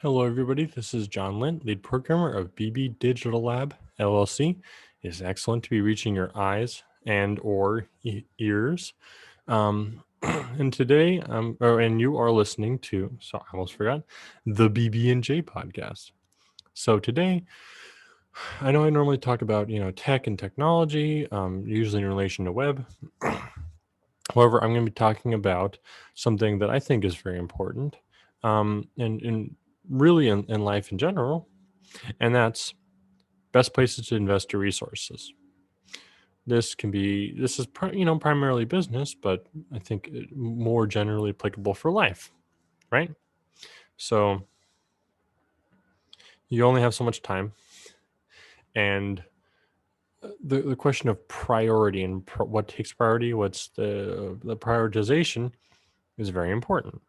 Hello, everybody. This is John Lint, lead programmer of BB Digital Lab LLC. It is excellent to be reaching your eyes and or ears. And today, and you are listening to. So I almost forgot the BB&J podcast. So today, I know I normally talk about tech and technology, usually in relation to web. However, I'm going to be talking about something that I think is very important, and really in life in general, and that's best places to invest your resources. This is primarily business, but I think more generally applicable for life, right? So you only have so much time, and the question of priority and what takes priority, what's the prioritization, is very important,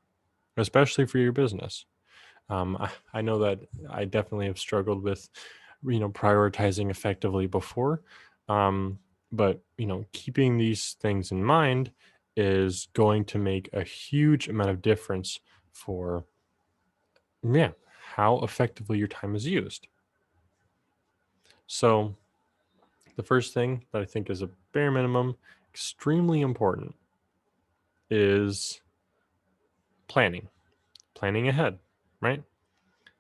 especially for your business. I know that I definitely have struggled with, prioritizing effectively before. But, keeping these things in mind is going to make a huge amount of difference for, yeah, how effectively your time is used. So, the first thing that I think is a bare minimum, extremely important, is planning ahead, right?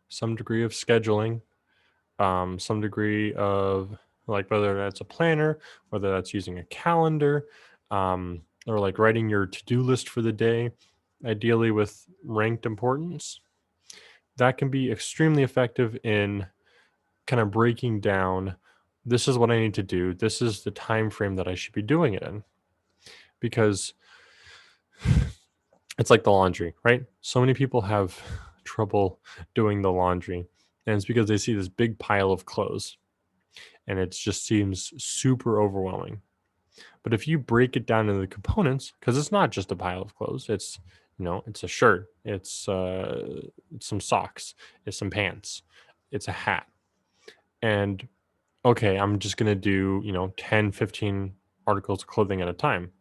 Some degree of scheduling, some degree of, like, whether that's a planner, whether that's using a calendar, or like writing your to-do list for the day, ideally with ranked importance. That can be extremely effective in kind of breaking down, this is what I need to do, this is the time frame that I should be doing it in. Because it's like the laundry, right? So many people have trouble doing the laundry, and it's because they see this big pile of clothes and it just seems super overwhelming. But if you break it down into the components, because it's not just a pile of clothes, it's a shirt, it's some socks, it's some pants, it's a hat. And okay, I'm just going to do, 10, 15 articles of clothing at a time.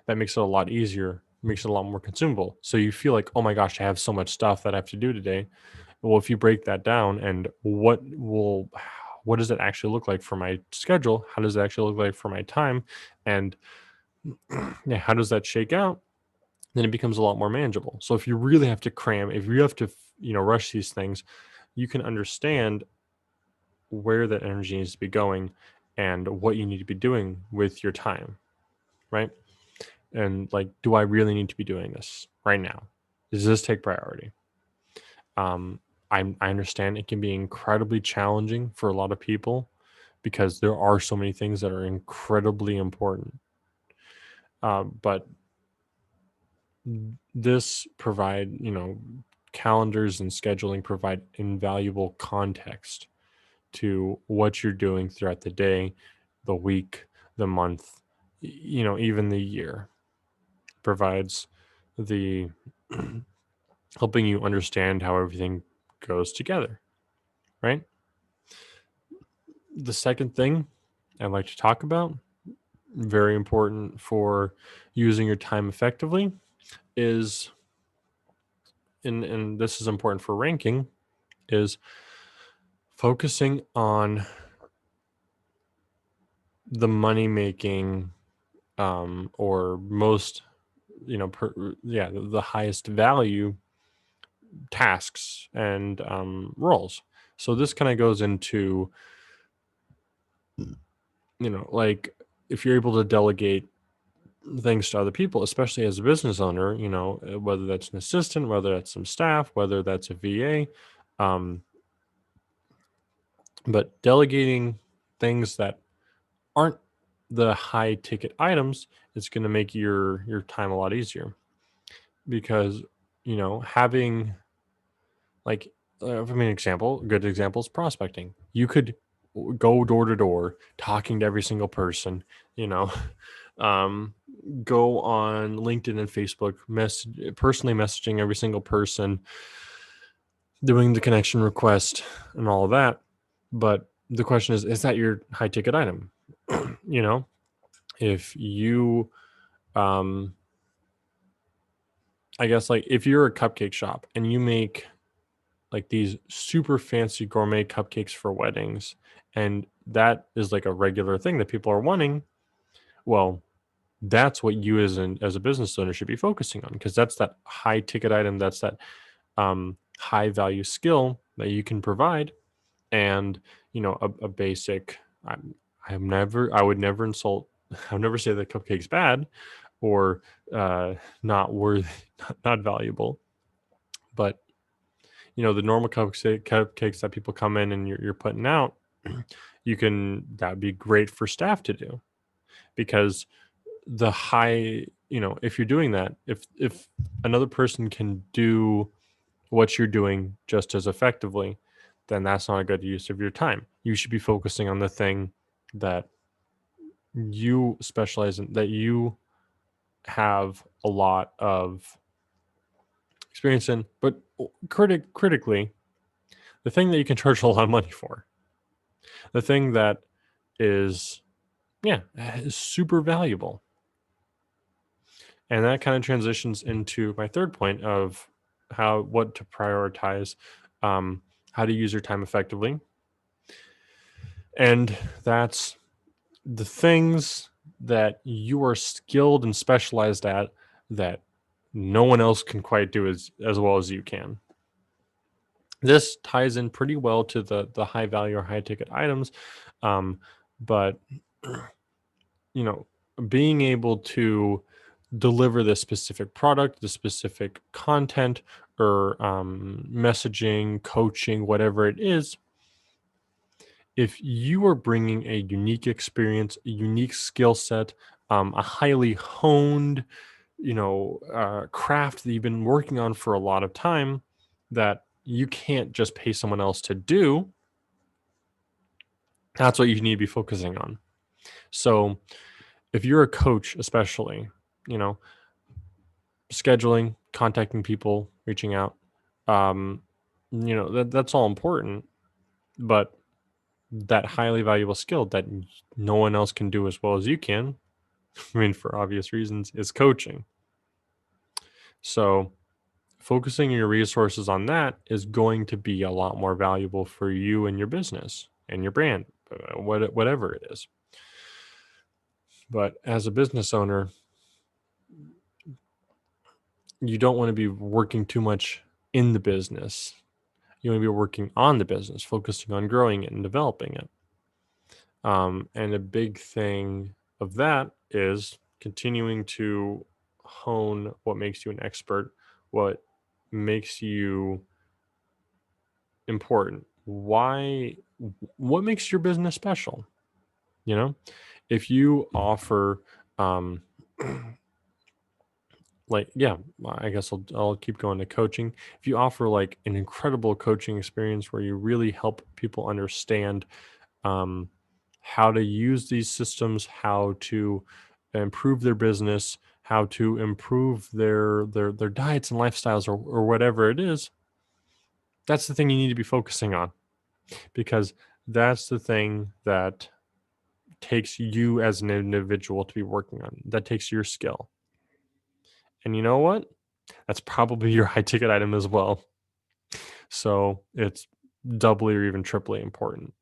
That makes it a lot easier, makes it a lot more consumable. So you feel like, oh my gosh, I have so much stuff that I have to do today. Well, if you break that down, and what does it actually look like for my schedule? How does it actually look like for my time? And yeah, how does that shake out? Then it becomes a lot more manageable. So if you really have to cram, if you have to, rush these things, you can understand where that energy needs to be going and what you need to be doing with your time, right? And like, do I really need to be doing this right now? Does this take priority? Um, I understand it can be incredibly challenging for a lot of people because there are so many things that are incredibly important. But this provide, calendars and scheduling provide invaluable context to what you're doing throughout the day, the week, the month, even the year. Provides the helping you understand how everything goes together, right? The second thing I'd like to talk about, very important for using your time effectively, is, and this is important for ranking, is focusing on the money making, or most, the highest value tasks and roles. So this kind of goes into, like, if you're able to delegate things to other people, especially as a business owner, whether that's an assistant, whether that's some staff, whether that's a VA, um, but delegating things that aren't the high ticket items, it's going to make your time a lot easier. Because having, like, for me, a good example is prospecting. You could go door to door talking to every single person, you know um, go on LinkedIn and Facebook, personally messaging every single person, doing the connection request and all of that. But the question is that your high ticket item? you know if you, um I guess, like, if you're a cupcake shop and you make like these super fancy gourmet cupcakes for weddings, and that is like a regular thing that people are wanting. Well, that's what you as a business owner should be focusing on, because that's that high ticket item, that's that high value skill that you can provide. And a basic, I would never insult, I would never say that cupcake's bad or not worth not valuable. But the normal cupcakes that people come in and you're putting out, that'd be great for staff to do, because the high, if you're doing that, if another person can do what you're doing just as effectively, then that's not a good use of your time. You should be focusing on the thing that you specialize in, that you have a lot of experience in, but critically, the thing that you can charge a lot of money for, the thing that is, yeah, is super valuable. And that kind of transitions into my third point of what to prioritize, how to use your time effectively. And that's the things that you are skilled and specialized at that no one else can quite do as well as you can. This ties in pretty well to the high value or high ticket items, but being able to deliver the specific product, the specific content, or messaging, coaching, whatever it is, if you are bringing a unique experience, a unique skill set, a highly honed, craft that you've been working on for a lot of time that you can't just pay someone else to do, that's what you need to be focusing on. So if you're a coach, especially, you know, scheduling, contacting people, reaching out, that's all important, but that highly valuable skill that no one else can do as well as you can, I mean, for obvious reasons, is coaching. So focusing your resources on that is going to be a lot more valuable for you and your business and your brand, whatever it is. But as a business owner, you don't want to be working too much in the business. You want to be working on the business, focusing on growing it and developing it. And a big thing of that is continuing to hone what makes you an expert, what makes you important. What makes your business special? If you offer, um, like, yeah, I guess I'll keep going to coaching. If you offer like an incredible coaching experience where you really help people understand um, how to use these systems, how to improve their business, how to improve their diets and lifestyles, or whatever it is, that's the thing you need to be focusing on, because that's the thing that takes you as an individual to be working on. That takes your skill. And you know what? That's probably your high ticket item as well. So it's doubly or even triply important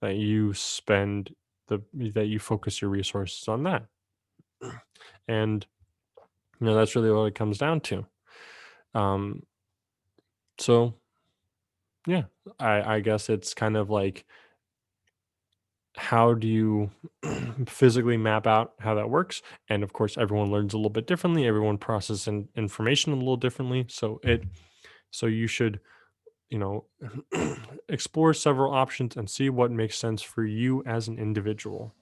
that you that you focus your resources on that. And that's really what it comes down to. Um, so yeah, I guess it's kind of like, how do you physically map out how that works? And of course, everyone learns a little bit differently. Everyone processes information a little differently. So you should, you know, explore several options and see what makes sense for you as an individual.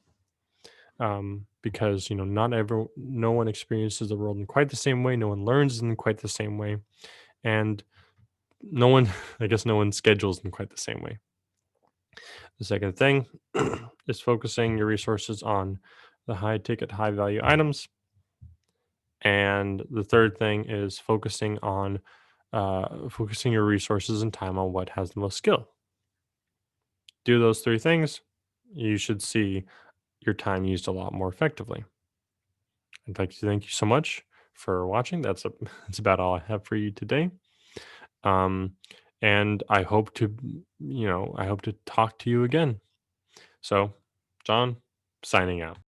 Because no one experiences the world in quite the same way. No one learns in quite the same way, and no one, I guess, no one schedules in quite the same way. The second thing is focusing your resources on the high ticket, high value items. And the third thing is focusing your resources and time on what has the most skill. Do those three things, you should see your time used a lot more effectively. I'd like to thank you so much for watching. That's about all I have for you today. Um, And I hope to, I hope to talk to you again. So, John, signing out.